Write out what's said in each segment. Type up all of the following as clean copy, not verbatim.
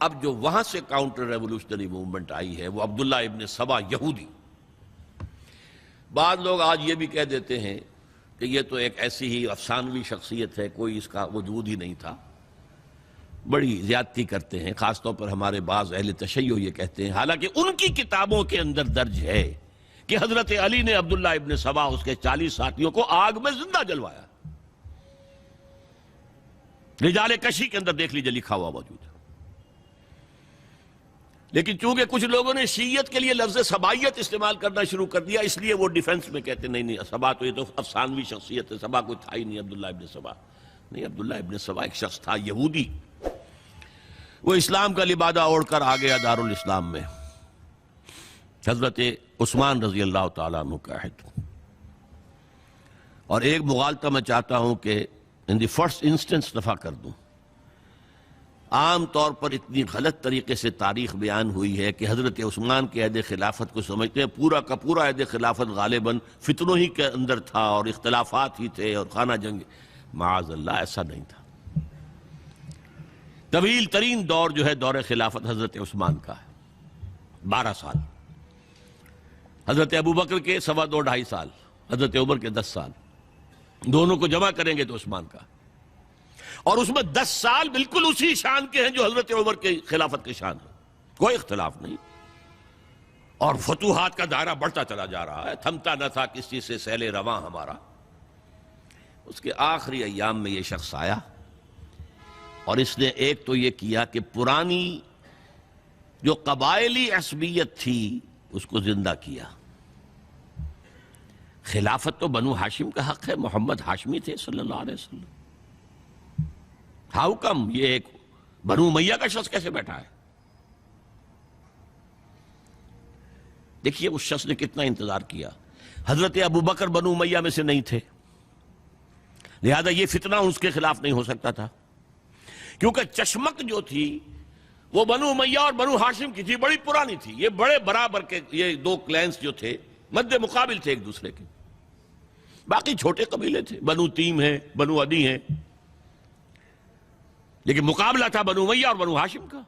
اب جو وہاں سے کاؤنٹر ریولوشنری موومنٹ آئی ہے وہ عبداللہ ابن سبا یہودی. بعض لوگ آج یہ بھی کہہ دیتے ہیں کہ یہ تو ایک ایسی ہی افسانوی شخصیت ہے، کوئی اس کا وجود ہی نہیں تھا. بڑی زیادتی کرتے ہیں، خاص طور پر ہمارے بعض اہل تشیع یہ کہتے ہیں، حالانکہ ان کی کتابوں کے اندر درج ہے کہ حضرت علی نے عبداللہ ابن سبا اس کے 40 ساتھیوں کو آگ میں زندہ جلوایا. رجال کشی کے اندر دیکھ لیجئے لکھا ہوا موجود ہے. لیکن چونکہ کچھ لوگوں نے شیعیت کے لیے لفظ سبائیت استعمال کرنا شروع کر دیا، اس لیے وہ ڈیفنس میں کہتے ہیں نہیں سبا تو یہ تو افسانوی شخصیت ہے، سبا کوئی تھا ہی نہیں عبداللہ ابن سبا. نہیں، عبداللہ ابن سبا ایک شخص تھا یہودی. وہ اسلام کا لبادہ اوڑھ کر آ گیا دارالاسلام میں حضرت عثمان رضی اللہ تعالیٰ عنہ کا عہد. اور ایک مغالطہ میں چاہتا ہوں کہ ان دی فرسٹ انسٹنس دفع کر دوں. عام طور پر اتنی غلط طریقے سے تاریخ بیان ہوئی ہے کہ حضرت عثمان کے عہد خلافت کو سمجھتے ہیں پورا کا پورا عہد خلافت غالباً فتنوں ہی کے اندر تھا اور اختلافات ہی تھے اور خانہ جنگ. معاذ اللہ، ایسا نہیں تھا. طویل ترین دور جو ہے دور خلافت حضرت عثمان کا ہے، 12 سال. حضرت ابوبکر کے 2.5 سال، حضرت عمر کے 10 سال. دونوں کو جمع کریں گے تو عثمان کا. اور اس میں 10 سال بالکل اسی شان کے ہیں جو حضرت عمر کے خلافت کے شان ہے، کوئی اختلاف نہیں. اور فتوحات کا دائرہ بڑھتا چلا جا رہا ہے، تھمتا نہ تھا کسی سے سیل رواں ہمارا. اس کے آخری ایام میں یہ شخص آیا اور اس نے ایک تو یہ کیا کہ پرانی جو قبائلی عصبیت تھی اس کو زندہ کیا. خلافت تو بنو ہاشم کا حق ہے، محمد ہاشمی تھے صلی اللہ علیہ وسلم. ہاؤ کم یہ ایک بنو امیہ کا شخص کیسے بیٹھا ہے؟ دیکھیے اس شخص نے کتنا انتظار کیا. حضرت ابوبکر بنو امیہ میں سے نہیں تھے، لہذا یہ فتنہ اس کے خلاف نہیں ہو سکتا تھا، کیونکہ چشمک جو تھی وہ بنو امیہ اور بنو ہاشم کی تھی، بڑی پرانی تھی. یہ بڑے برابر کے یہ دو کلینز جو تھے مد مقابل تھے ایک دوسرے کے. باقی چھوٹے قبیلے تھے، بنو تیم ہیں، بنو عدی ہیں، لیکن مقابلہ تھا بنو امیہ اور بنو ہاشم کا.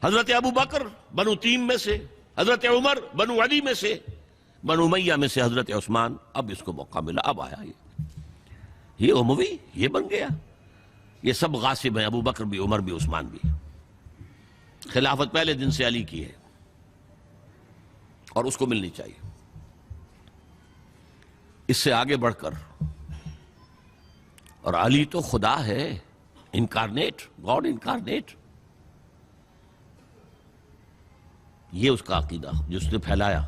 حضرت ابوبکر بنو تیم میں سے، حضرت عمر بنو عدی میں سے، بنو امیہ میں سے حضرت عثمان. اب اس کو موقع ملا، اب آیا یہ اموی، یہ بن گیا. یہ سب غاصب ہیں، ابوبکر بھی، عمر بھی، عثمان بھی. خلافت پہلے دن سے علی کی ہے اور اس کو ملنی چاہیے. اس سے آگے بڑھ کر، اور علی تو خدا ہے، انکارنیٹ، گاڈ انکارنیٹ. یہ اس کا عقیدہ جو اس نے پھیلایا.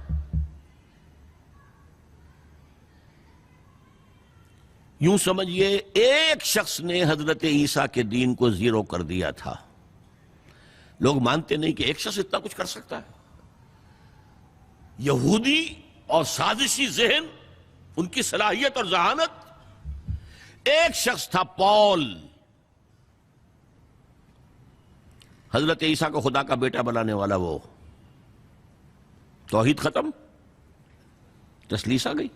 یوں سمجھئے ایک شخص نے حضرت عیسیٰ کے دین کو زیرو کر دیا تھا. لوگ مانتے نہیں کہ ایک شخص اتنا کچھ کر سکتا ہے. یہودی اور سازشی ذہن، ان کی صلاحیت اور ذہانت. ایک شخص تھا پال، حضرت عیسیٰ کو خدا کا بیٹا بنانے والا. وہ توحید ختم، تسلیس آ گئی.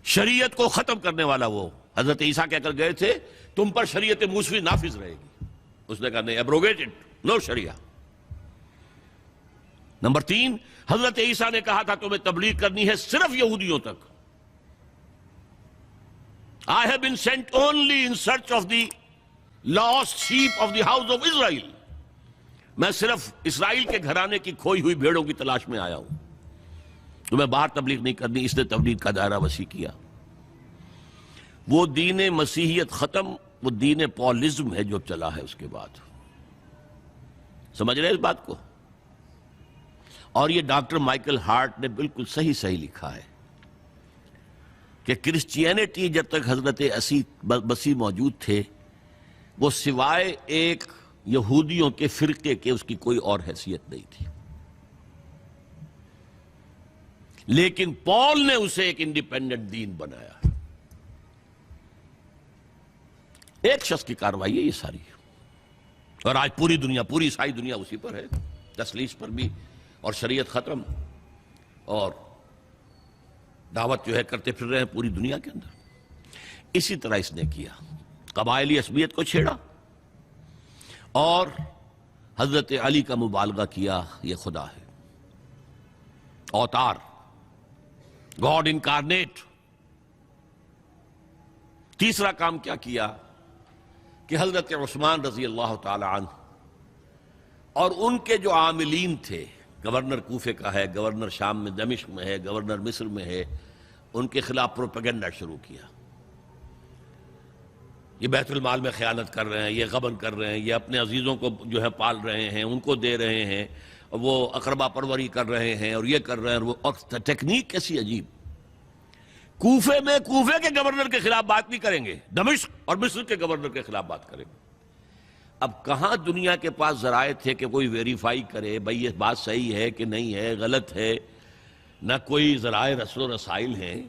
شریعت کو ختم کرنے والا وہ حضرت عیسیٰ کہہ کر گئے تھے تم پر شریعت موسوی نافذ رہے گی. اس نے کہا نہیں، ایبروگیٹڈ، نو شریعہ. نمبر 3، حضرت عیسیٰ نے کہا تھا تمہیں تبلیغ کرنی ہے صرف یہودیوں تک. I have been sent only in search of the lost sheep of the house of Israel. میں صرف اسرائیل کے گھرانے کی کھوئی ہوئی بھیڑوں کی تلاش میں آیا ہوں. تمہیں باہر تبلیغ نہیں کرنی. اس نے تبلیغ کا دائرہ وسیع کیا. وہ دین مسیحیت ختم، وہ دین پالزم ہے جو چلا ہے اس کے بعد. سمجھ رہے اس بات کو؟ اور یہ ڈاکٹر مائیکل ہارٹ نے بالکل صحیح لکھا ہے کہ کرسچینٹی جب تک حضرت مسیح موجود تھے وہ سوائے ایک یہودیوں کے فرقے کے اس کی کوئی اور حیثیت نہیں تھی. لیکن پال نے اسے ایک انڈیپینڈنٹ دین بنایا. ایک شخص کی کارروائی ہے یہ ساری. اور آج پوری دنیا، پوری عیسائی دنیا اسی پر ہے، تسلیس پر بھی، اور شریعت ختم، اور دعوت جو ہے کرتے پھر رہے ہیں پوری دنیا کے اندر. اسی طرح اس نے کیا، قبائلی عصبیت کو چھیڑا. اور حضرت علی کا مبالغہ کیا یہ خدا ہے، اوتار، گاڈ انکارنیٹ۔ تیسرا کام کیا کیا کہ حضرت عثمان رضی اللہ تعالی عنہ اور ان کے جو عاملین تھے، گورنر کوفے کا ہے، گورنر شام میں دمشق میں ہے، گورنر مصر میں ہے، ان کے خلاف پروپیگنڈا شروع کیا۔ یہ بیت المال میں خیانت کر رہے ہیں، یہ غبن کر رہے ہیں، یہ اپنے عزیزوں کو جو ہے پال رہے ہیں، ان کو دے رہے ہیں، وہ اقربا پروری کر رہے ہیں، اور یہ کر رہے ہیں، اور ٹیکنیک کیسی عجیب۔ کوفے میں کوفے کے گورنر کے خلاف بات نہیں کریں گے، دمشق اور مصر کے گورنر کے خلاف بات کریں گے۔ اب کہاں دنیا کے پاس ذرائع تھے کہ کوئی ویریفائی کرے بھئی یہ بات صحیح ہے کہ نہیں ہے، غلط ہے، نہ کوئی ذرائع رسل و رسائل ہیں۔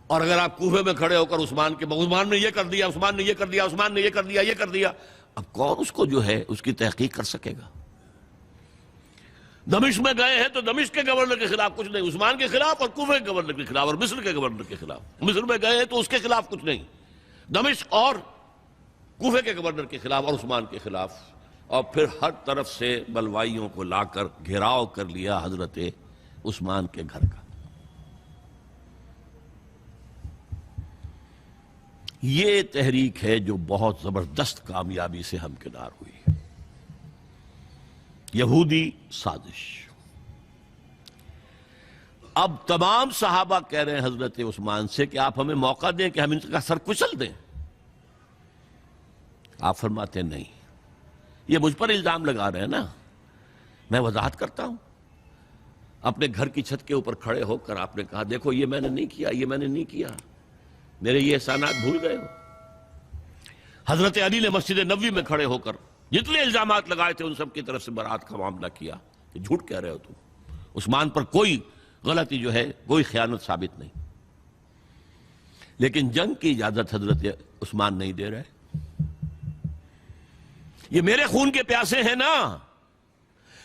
اور اگر آپ کوفے میں کھڑے ہو کر عثمان نے یہ کر دیا، عثمان نے یہ کر دیا، عثمان نے یہ کر دیا، یہ کر دیا، اب کون اس کو جو ہے اس کی تحقیق کر سکے گا؟ دمشق میں گئے ہیں تو دمشق کے گورنر کے خلاف کچھ نہیں، عثمان کے خلاف، اور کوفے کے گورنر کے خلاف، اور مصر کے گورنر کے خلاف۔ مصر میں گئے ہیں تو اس کے خلاف کچھ نہیں، دمشق اور کوفے کے گورنر کے خلاف اور عثمان کے خلاف، اور پھر ہر طرف سے بلوائیوں کو لا کر گھیراؤ کر لیا حضرت عثمان کے گھر کا۔ یہ تحریک ہے جو بہت زبردست کامیابی سے ہمکنار ہوئی، یہودی سازش۔ اب تمام صحابہ کہہ رہے ہیں حضرت عثمان سے کہ آپ ہمیں موقع دیں کہ ہم ان کا سر کچل دیں۔ آپ فرماتے ہیں نہیں، یہ مجھ پر الزام لگا رہے ہیں نا، میں وضاحت کرتا ہوں۔ اپنے گھر کی چھت کے اوپر کھڑے ہو کر آپ نے کہا دیکھو یہ میں نے نہیں کیا، یہ میں نے نہیں کیا، میرے یہ احسانات بھول گئے ہو۔ حضرت علی نے مسجد نبوی میں کھڑے ہو کر جتنے الزامات لگائے تھے ان سب کی طرف سے برات کا معاملہ کیا کہ جھوٹ کہہ رہے ہو تم، عثمان پر کوئی غلطی جو ہے، کوئی خیانت ثابت نہیں۔ لیکن جنگ کی اجازت حضرت عثمان نہیں دے رہے۔ یہ میرے خون کے پیاسے ہیں نا،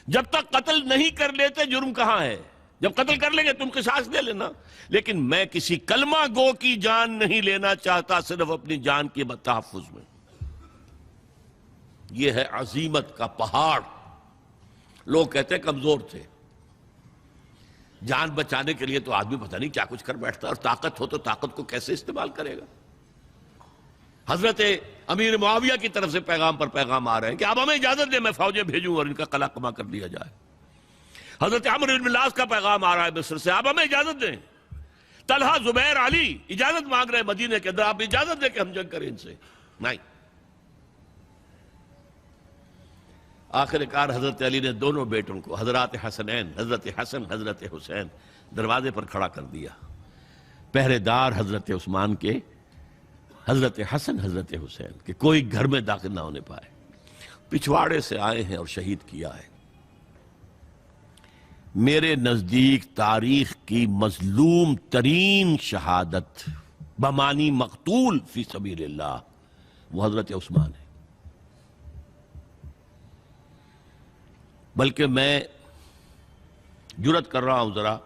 جب تک قتل نہیں کر لیتے جرم کہاں ہے؟ جب قتل کر لیں گے تم قصاص دے لینا، لیکن میں کسی کلمہ گو کی جان نہیں لینا چاہتا، صرف اپنی جان کے تحفظ میں۔ یہ ہے عزیمت کا پہاڑ۔ لوگ کہتے ہیں کمزور تھے، جان بچانے کے لیے تو آدمی پتہ نہیں کیا کچھ کر بیٹھتا ہے، اور طاقت ہو تو طاقت کو کیسے استعمال کرے گا۔ حضرت امیر معاویہ کی طرف سے پیغام پر پیغام آ رہے ہیں کہ آپ ہمیں اجازت دیں میں فوجیں بھیجوں اور ان کا قلع کما کر دیا جائے۔ حضرت عمرو بن العاص کا پیغام آ رہا ہے مصر سے، آپ ہمیں اجازت دیں۔ طلحہ، زبیر، علی اجازت مانگ رہے ہیں مدینے کے اندر، آپ اجازت دیں کہ ہم جنگ کریں ان سے۔ نہیں۔ آخر کار حضرت علی نے دونوں بیٹوں کو، حضرات حسنین، حضرت حسن، حضرت حسین، دروازے پر کھڑا کر دیا۔ پہرے دار حضرت عثمان کے، حضرت حسن، حضرت حسین کہ کوئی گھر میں داخل نہ ہونے پائے۔ پچھواڑے سے آئے ہیں اور شہید کیا ہے۔ میرے نزدیک تاریخ کی مظلوم ترین شہادت بمانی مقتول فی سبیل اللہ وہ حضرت عثمان ہے۔ بلکہ میں جرات کر رہا ہوں ذرا،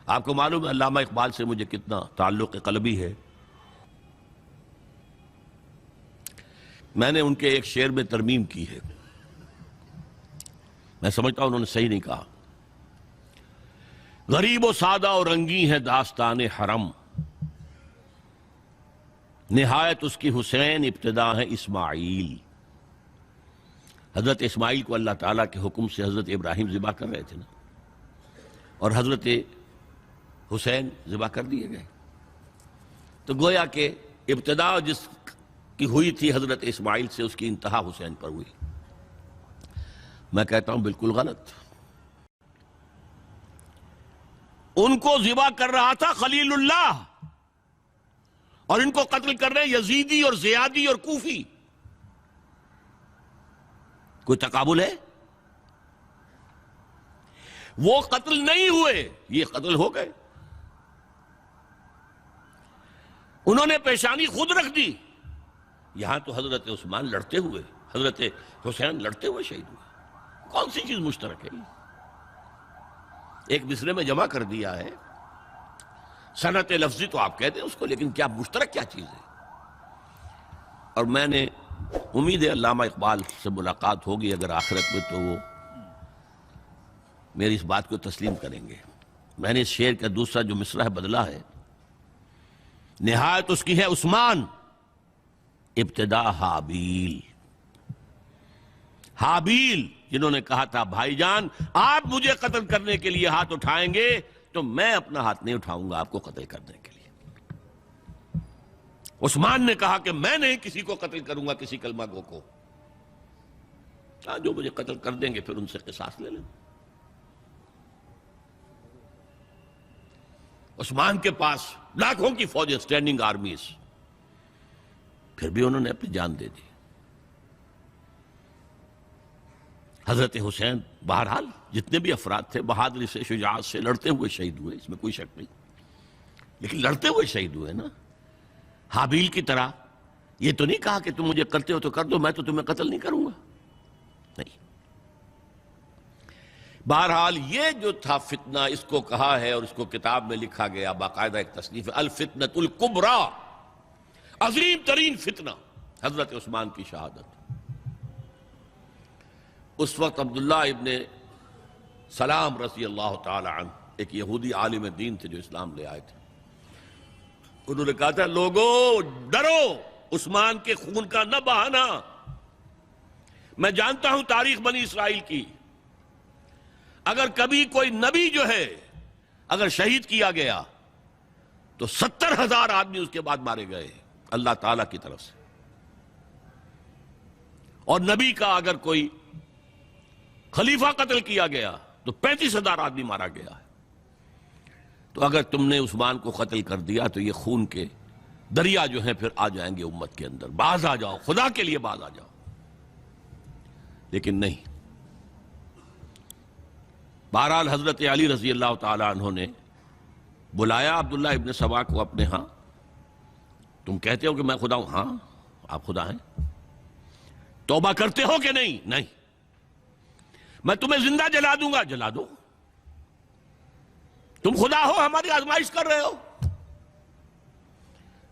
آپ کو معلوم ہے علامہ اقبال سے مجھے کتنا تعلق قلبی ہے۔ میں نے ان کے ایک شعر میں ترمیم کی ہے، میں سمجھتا ہوں انہوں نے صحیح نہیں کہا۔ غریب و سادہ و رنگی ہے داستان حرم، نہایت اس کی حسین، ابتدا ہے اسماعیل۔ حضرت اسماعیل کو اللہ تعالیٰ کے حکم سے حضرت ابراہیم ذبح کر رہے تھے نا، اور حضرت حسین ذبح کر دیے گئے، تو گویا کہ ابتدا جس کی ہوئی تھی حضرت اسماعیل سے، اس کی انتہا حسین پر ہوئی۔ میں کہتا ہوں بالکل غلط۔ ان کو ذبح کر رہا تھا خلیل اللہ، اور ان کو قتل کر رہے ہیں یزیدی اور زیادی اور کوفی۔ کوئی تقابل ہے؟ وہ قتل نہیں ہوئے، یہ قتل ہو گئے۔ انہوں نے پیشانی خود رکھ دی۔ یہاں تو حضرت عثمان لڑتے ہوئے، حضرت حسین لڑتے ہوئے شہید ہوئے۔ کون سی چیز مشترک ہے؟ ایک مصرے میں جمع کر دیا ہے، صنعت لفظی تو آپ کہتے ہیں اس کو، لیکن کیا مشترک کیا چیز ہے؟ اور میں نے امید ہے علامہ اقبال سے ملاقات ہوگی اگر آخرت میں تو وہ میری اس بات کو تسلیم کریں گے. میں نے اس شعر کا دوسرا جو مصرع ہے بدلا ہے. نہایت اس کی ہے عثمان، ابتدا حابیل. حابیل جنہوں نے کہا تھا بھائی جان آپ مجھے قتل کرنے کے لیے ہاتھ اٹھائیں گے تو میں اپنا ہاتھ نہیں اٹھاؤں گا آپ کو قتل کرنے کے لیے. عثمان نے کہا کہ میں نہیں کسی کو قتل کروں گا، کسی کلمہ گو کو. جو مجھے قتل کر دیں گے پھر ان سے قصاص لے لیں. عثمان کے پاس لاکھوں کی فوجیں، سٹینڈنگ آرمیز، پھر بھی انہوں نے اپنی جان دے دی. حضرت حسین بہرحال جتنے بھی افراد تھے بہادری سے، شجاعت سے لڑتے ہوئے شہید ہوئے، اس میں کوئی شک نہیں، لیکن لڑتے ہوئے شہید ہوئے نا. حابیل کی طرح یہ تو نہیں کہا کہ تم مجھے کرتے ہو تو کر دو، میں تو تمہیں قتل نہیں کروں گا، نہیں. بہرحال یہ جو تھا فتنہ، اس کو کہا ہے اور اس کو کتاب میں لکھا گیا، باقاعدہ ایک تصنیف ہے، الفتنۃ الکبریٰ، عظیم ترین فتنہ، حضرت عثمان کی شہادت. اس وقت عبداللہ ابن سلام رضی اللہ تعالی عنہ ایک یہودی عالم دین تھے جو اسلام لے آئے تھے. انہوں نے کہا تھا لوگو ڈرو، عثمان کے خون کا نہ بہانا. میں جانتا ہوں تاریخ بنی اسرائیل کی، اگر کبھی کوئی نبی جو ہے اگر شہید کیا گیا تو 70,000 آدمی اس کے بعد مارے گئے اللہ تعالیٰ کی طرف سے. اور نبی کا اگر کوئی خلیفہ قتل کیا گیا تو 35,000 آدمی مارا گیا ہے. تو اگر تم نے عثمان کو قتل کر دیا تو یہ خون کے دریا جو ہیں پھر آ جائیں گے امت کے اندر. باز آ جاؤ، خدا کے لیے باز آ جاؤ. لیکن نہیں. بہرحال حضرت علی رضی اللہ تعالی عنہ نے بلایا عبداللہ ابن سبا کو اپنے ہاں. تم کہتے ہو کہ میں خدا ہوں؟ ہاں آپ خدا ہیں. توبہ کرتے ہو کہ نہیں؟ نہیں. میں تمہیں زندہ جلا دوں گا. جلا دو. تم خدا ہو، ہماری آزمائش کر رہے ہو.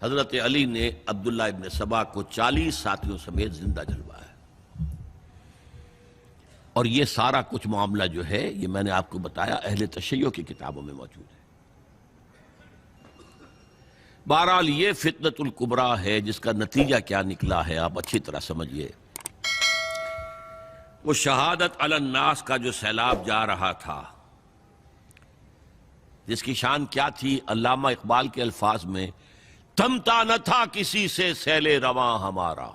حضرت علی نے عبداللہ ابن سبا کو 40 ساتھیوں سمیت زندہ جلوایا. اور یہ سارا کچھ معاملہ جو ہے یہ میں نے آپ کو بتایا اہل تشیع کی کتابوں میں موجود ہے. بہرحال یہ فتنۃ الکبریٰ ہے جس کا نتیجہ کیا نکلا ہے آپ اچھی طرح سمجھیے. وہ شہادت علی الناس کا جو سیلاب جا رہا تھا، جس کی شان کیا تھی، علامہ اقبال کے الفاظ میں تھمتا نہ تھا کسی سے سیل رواں ہمارا.